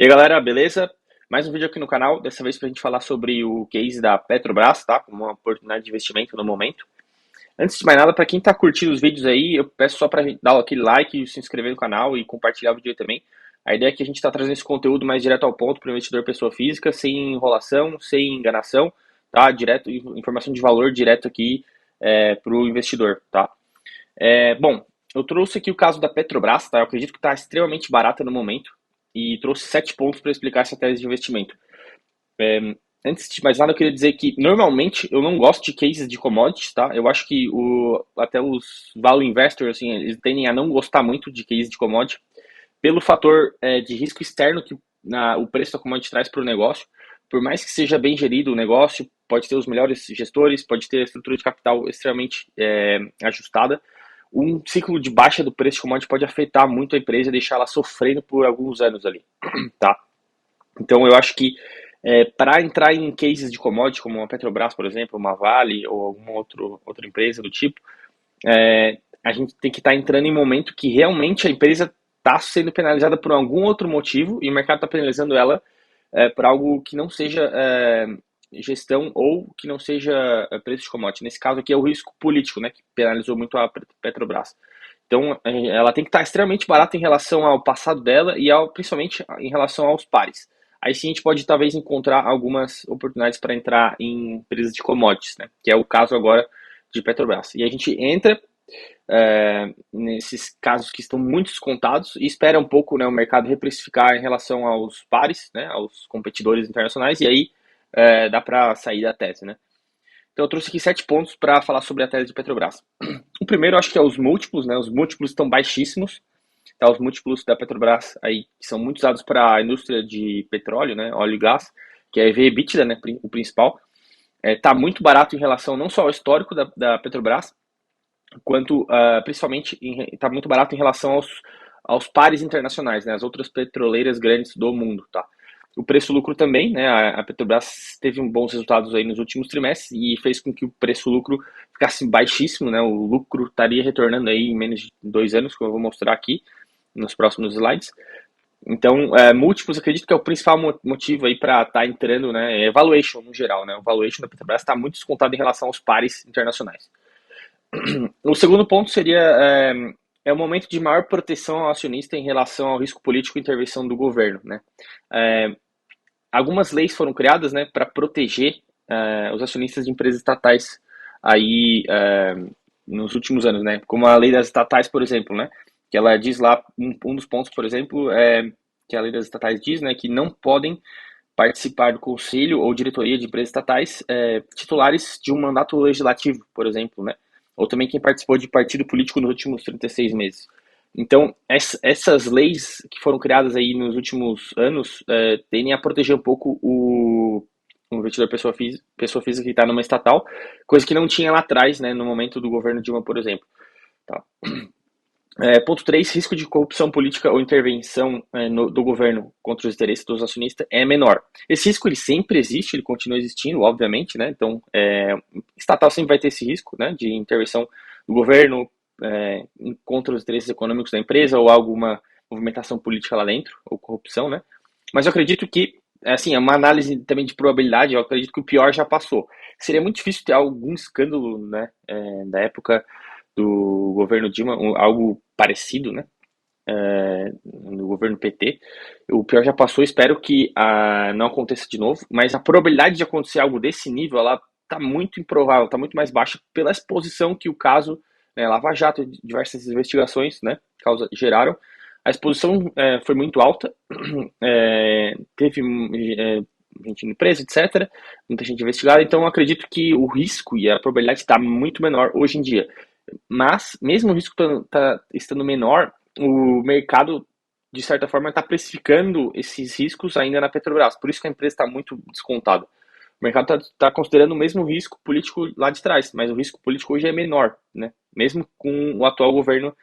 E aí, galera, beleza? Mais um vídeo aqui no canal, dessa vez para a gente falar sobre o case da Petrobras, tá? Como uma oportunidade de investimento no momento. Antes de mais nada, para quem está curtindo os vídeos aí, eu peço só para dar aquele like, se inscrever no canal e compartilhar o vídeo aí também. A ideia é que a gente está trazendo esse conteúdo mais direto ao ponto para o investidor pessoa física, sem enrolação, sem enganação, tá? Direto, informação de valor direto aqui para o investidor, tá? Bom, eu trouxe aqui o caso da Petrobras, tá? Eu acredito que está extremamente barata no momento e trouxe 7 pontos para explicar essa tese de investimento. É, Antes de mais nada, eu queria dizer que normalmente eu não gosto de cases de commodities, tá? Eu acho que até os value investors, assim, eles tendem a não gostar muito de cases de commodity pelo fator de risco externo que o preço da commodity traz para o negócio. Por mais que seja bem gerido o negócio, pode ter os melhores gestores, pode ter a estrutura de capital extremamente ajustada. Um ciclo de baixa do preço de commodity pode afetar muito a empresa e deixar ela sofrendo por alguns anos ali, tá? Então eu acho que para entrar em cases de commodity, como uma Petrobras, por exemplo, uma Vale ou alguma outra empresa do tipo, a gente tem que estar entrando em momento que realmente a empresa está sendo penalizada por algum outro motivo e o mercado está penalizando ela por algo que não seja gestão ou que não seja preço de commodity. Nesse caso aqui é o risco político, né, que penalizou muito a Petrobras. Então, ela tem que estar extremamente barata em relação ao passado dela e principalmente em relação aos pares. Aí sim a gente pode talvez encontrar algumas oportunidades para entrar em empresas de commodities, né? Que é o caso agora de Petrobras. E a gente entra nesses casos que estão muito descontados e espera um pouco, né, o mercado reprecificar em relação aos pares, né, aos competidores internacionais, e aí dá para sair da tese, né? Então eu trouxe aqui 7 pontos para falar sobre a tese de Petrobras. O primeiro, acho que é os múltiplos, né? Os múltiplos estão baixíssimos. Tá? Os múltiplos da Petrobras aí, que são muito usados para a indústria de petróleo, né? Óleo e gás, que é EBITDA, né? O principal. Tá muito barato em relação não só ao histórico da Petrobras, quanto principalmente está muito barato em relação aos pares internacionais, né? As outras petroleiras grandes do mundo, tá? O preço-lucro também, né? A Petrobras teve bons resultados aí nos últimos trimestres e fez com que o preço-lucro ficasse baixíssimo, né? O lucro estaria retornando aí em menos de 2 anos, como eu vou mostrar aqui nos próximos slides. Então, múltiplos, acredito que é o principal motivo aí para estar entrando, né? É valuation no geral, né? O valuation da Petrobras está muito descontado em relação aos pares internacionais. O segundo ponto seria o momento de maior proteção ao acionista em relação ao risco político e intervenção do governo, né? É, Algumas leis foram criadas, né, para proteger os acionistas de empresas estatais aí nos últimos anos, né? Como a lei das estatais, por exemplo, né? Que ela diz lá um dos pontos, por exemplo, que a lei das estatais diz, né, que não podem participar do conselho ou diretoria de empresas estatais titulares de um mandato legislativo, por exemplo, né? Ou também quem participou de partido político nos últimos 36 meses. Então, essas leis que foram criadas aí nos últimos anos tendem a proteger um pouco o investidor pessoa física que está numa estatal, coisa que não tinha lá atrás, né, no momento do governo Dilma, por exemplo. Tá? Ponto 3, risco de corrupção política ou intervenção do governo contra os interesses dos acionistas é menor. Esse risco ele sempre existe, ele continua existindo, obviamente, né? Então, estatal sempre vai ter esse risco, né, de intervenção do governo contra os interesses econômicos da empresa ou alguma movimentação política lá dentro, ou corrupção, né? Mas eu acredito que, assim, é uma análise também de probabilidade, eu acredito que o pior já passou. Seria muito difícil ter algum escândalo, né, da época do governo Dilma, algo parecido, né? No governo PT. O pior já passou, espero que não aconteça de novo, mas a probabilidade de acontecer algo desse nível, ela está muito improvável, está muito mais baixa pela exposição que o caso, né, Lava Jato, diversas investigações, né, geraram. A exposição foi muito alta, teve gente indo presa, etc., muita gente investigada, então eu acredito que o risco e a probabilidade está muito menor hoje em dia. Mas, mesmo o risco estando menor, o mercado, de certa forma, está precificando esses riscos ainda na Petrobras. Por isso que a empresa está muito descontada. O mercado está considerando o mesmo risco político lá de trás, mas o risco político hoje é menor, né? Mesmo com o atual governo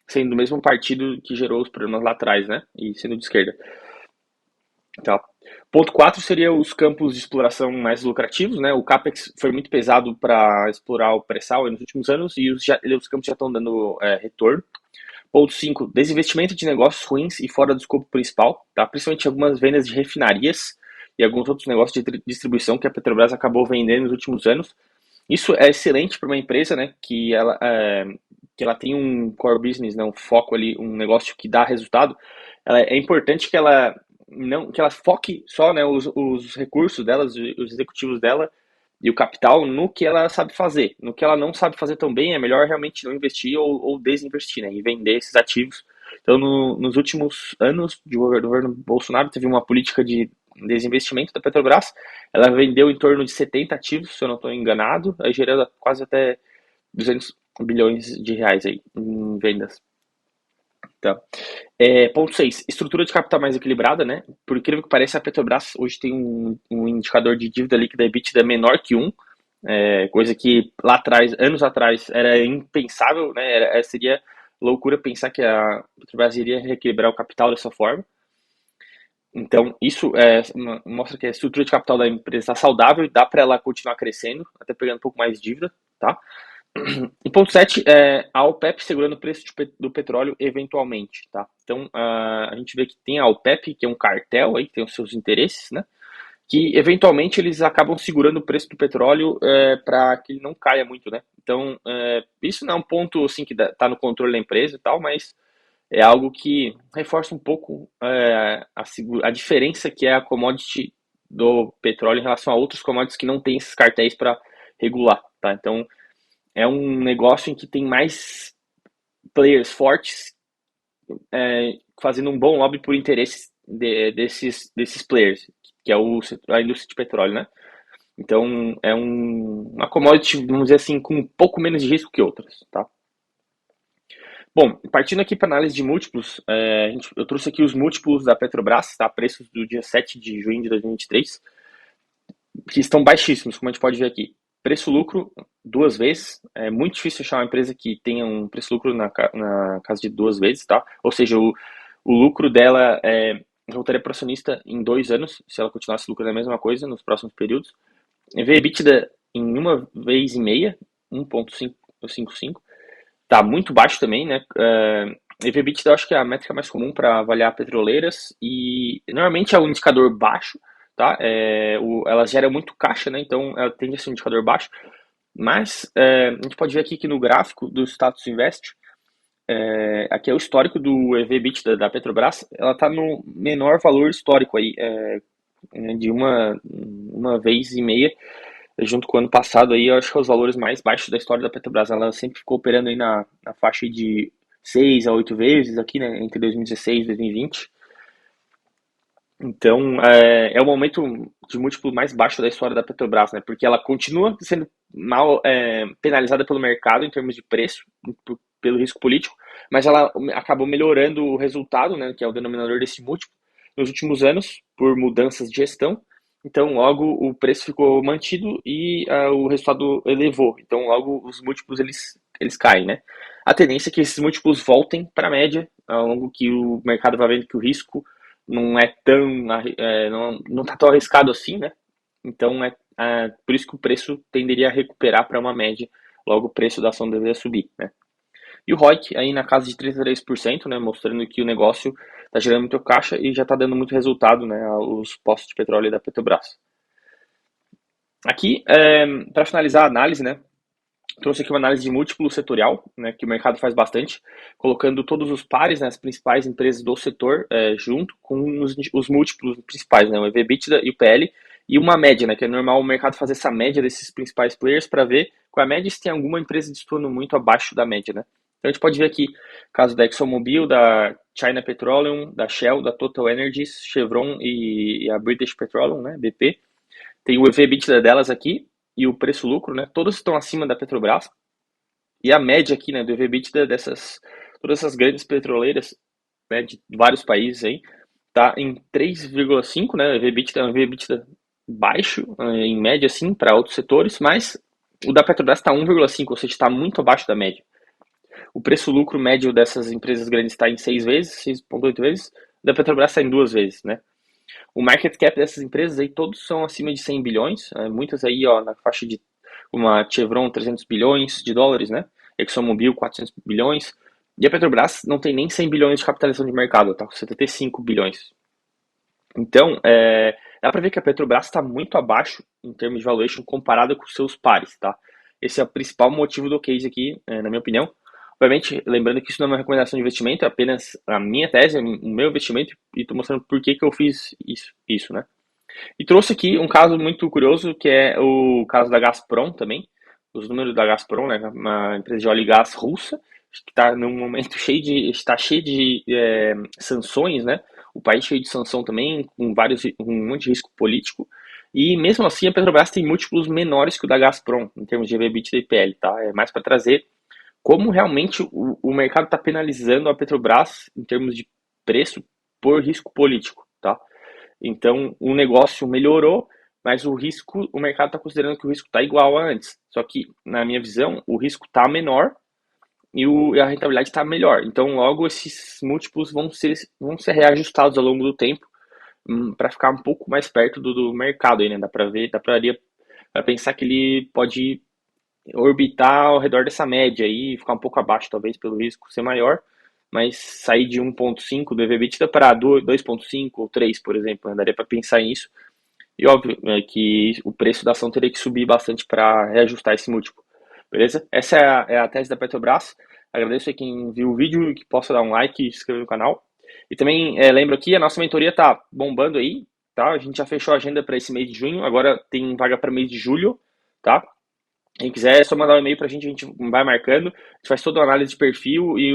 sendo do mesmo partido que gerou os problemas lá atrás, né? E sendo de esquerda. Tá. Ponto 4 seria os campos de exploração mais lucrativos, né? O CAPEX foi muito pesado para explorar o pré-sal nos últimos anos e os campos já estão dando retorno. Ponto 5, desinvestimento de negócios ruins e fora do escopo principal, tá? Principalmente algumas vendas de refinarias e alguns outros negócios de distribuição que a Petrobras acabou vendendo nos últimos anos. Isso é excelente para uma empresa, né, que ela tem um core business, né, um foco ali, um negócio que dá resultado. É importante que ela não que ela foque só, né, os recursos dela, os executivos dela e o capital no que ela sabe fazer. No que ela não sabe fazer tão bem, é melhor realmente não investir ou desinvestir, né, e vender esses ativos. Então, nos últimos anos do governo Bolsonaro, teve uma política de desinvestimento da Petrobras. Ela vendeu em torno de 70 ativos, se eu não estou enganado, aí gerando quase até 200 bilhões de reais aí em vendas. Então, ponto 6, estrutura de capital mais equilibrada, né? Por incrível que pareça, a Petrobras hoje tem um indicador de dívida líquida EBITDA menor que 1, coisa que lá atrás, anos atrás, era impensável, né? Seria loucura pensar que a Petrobras iria reequilibrar o capital dessa forma. Então, isso mostra que a estrutura de capital da empresa está saudável e dá para ela continuar crescendo, até pegando um pouco mais de dívida, tá? E ponto 7, a OPEP segurando o preço do petróleo eventualmente, tá? Então, a gente vê que tem a OPEP, que é um cartel aí, que tem os seus interesses, né? Que eventualmente eles acabam segurando o preço do petróleo para que ele não caia muito, né? Então, isso não é um ponto assim que está no controle da empresa e tal, mas é algo que reforça um pouco a diferença que é a commodity do petróleo em relação a outros commodities que não tem esses cartéis para regular, tá? Então, é um negócio em que tem mais players fortes fazendo um bom lobby por interesses desses players, que é a indústria de petróleo, né? Então, é uma commodity, vamos dizer assim, com um pouco menos de risco que outras, tá? Bom, partindo aqui para análise de múltiplos, eu trouxe aqui os múltiplos da Petrobras, tá? Preços do dia 7 de junho de 2023, que estão baixíssimos, como a gente pode ver aqui. Preço-lucro, 2 vezes. É muito difícil achar uma empresa que tenha um preço-lucro na casa de 2 vezes, tá? Ou seja, o lucro dela voltaria para o acionista em 2 anos, se ela continuasse lucrando a mesma coisa nos próximos períodos. EBITDA em 1,5 vezes, 1,55. Tá muito baixo também, né? EV/EBITDA eu acho que é a métrica mais comum para avaliar petroleiras e normalmente é um indicador baixo, tá? Ela gera muito caixa, né? Então ela tende a ser um indicador baixo, mas a gente pode ver aqui que no gráfico do Status Invest, aqui é o histórico do EV/EBITDA da Petrobras, ela está no menor valor histórico aí, de 1,5 vezes, junto com o ano passado aí, eu acho que é os valores mais baixos da história da Petrobras. Ela sempre ficou operando aí na faixa de 6 a 8 vezes aqui, né, entre 2016 e 2020. Então, é o momento de múltiplo mais baixo da história da Petrobras, né, porque ela continua sendo mal penalizada pelo mercado em termos de preço, pelo risco político, mas ela acabou melhorando o resultado, né, que é o denominador desse múltiplo, nos últimos anos, por mudanças de gestão. Então, logo o preço ficou mantido e o resultado elevou. Então, logo os múltiplos eles caem, né? A tendência é que esses múltiplos voltem para a média, ao longo que o mercado vai vendo que o risco não é tão, não tá tão arriscado assim, né? Então, por isso que o preço tenderia a recuperar para uma média, logo o preço da ação deveria subir, né? E o ROIC aí na casa de 33%, né, mostrando que o negócio está gerando muito caixa e já está dando muito resultado, né, aos postos de petróleo da Petrobras. Aqui, para finalizar a análise, né, trouxe aqui uma análise de múltiplo setorial, né, que o mercado faz bastante, colocando todos os pares, né, as principais empresas do setor, junto com os múltiplos principais, né, o EV/EBITDA e o PL, e uma média, né, que é normal o mercado fazer essa média desses principais players para ver qual é a média e se tem alguma empresa destoando muito abaixo da média, né. Então a gente pode ver aqui caso da ExxonMobil, da China Petroleum, da Shell, da Total Energies, Chevron e a British Petroleum, né, BP. Tem o EV/EBITDA delas aqui e o preço-lucro, né? Todas estão acima da Petrobras. E a média aqui, né, do EV/EBITDA todas essas grandes petroleiras, né, de vários países aí, tá em 3,5, né? O EV/EBITDA é um EV/EBITDA baixo, em média, assim, para outros setores, mas o da Petrobras está 1,5, ou seja, está muito abaixo da média. O preço-lucro médio dessas empresas grandes está em 6 vezes, 6,8 vezes, o da Petrobras está em 2 vezes, né? O market cap dessas empresas aí, todos são acima de 100 bilhões, muitas aí, ó, na faixa de uma Chevron 300 bilhões de dólares, né? ExxonMobil 400 bilhões, E a Petrobras não tem nem 100 bilhões de capitalização de mercado, tá com 75 bilhões. Então, dá para ver que a Petrobras está muito abaixo em termos de valuation comparada com seus pares, tá? Esse é o principal motivo do case aqui, na minha opinião. Obviamente, lembrando que isso não é uma recomendação de investimento, é apenas a minha tese, o meu investimento, e estou mostrando por que eu fiz isso, né? E trouxe aqui um caso muito curioso, que é o caso da Gazprom também. Os números da Gazprom, né, uma empresa de óleo e gás russa, que está num momento cheio de sanções, né? O país cheio de sanção também, com um monte de risco político. E mesmo assim a Petrobras tem múltiplos menores que o da Gazprom, em termos de EBITDA e PL, tá? É mais para trazer como realmente o mercado está penalizando a Petrobras em termos de preço por risco político, tá? Então, o negócio melhorou, mas o mercado está considerando que o risco está igual a antes. Só que, na minha visão, o risco está menor e a rentabilidade está melhor. Então, logo, esses múltiplos vão ser reajustados ao longo do tempo para ficar um pouco mais perto do mercado aí, né? Dá para ver, para pensar que ele pode orbitar ao redor dessa média aí, ficar um pouco abaixo, talvez, pelo risco ser maior, mas sair de 1,5 do EV/EBITDA para 2,5 ou 3, por exemplo, né? Daria para pensar nisso. E óbvio, que o preço da ação teria que subir bastante para reajustar esse múltiplo. Beleza? Essa é a tese da Petrobras. Agradeço a quem viu o vídeo e que possa dar um like e se inscrever no canal. E também lembro aqui, a nossa mentoria tá bombando aí, tá? A gente já fechou a agenda para esse mês de junho, agora tem vaga para mês de julho, tá? Quem quiser é só mandar um e-mail para a gente vai marcando. A gente faz toda uma análise de perfil e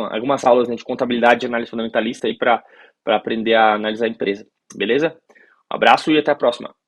algumas aulas, né, de contabilidade e análise fundamentalista aí para aprender a analisar a empresa. Beleza? Um abraço e até a próxima.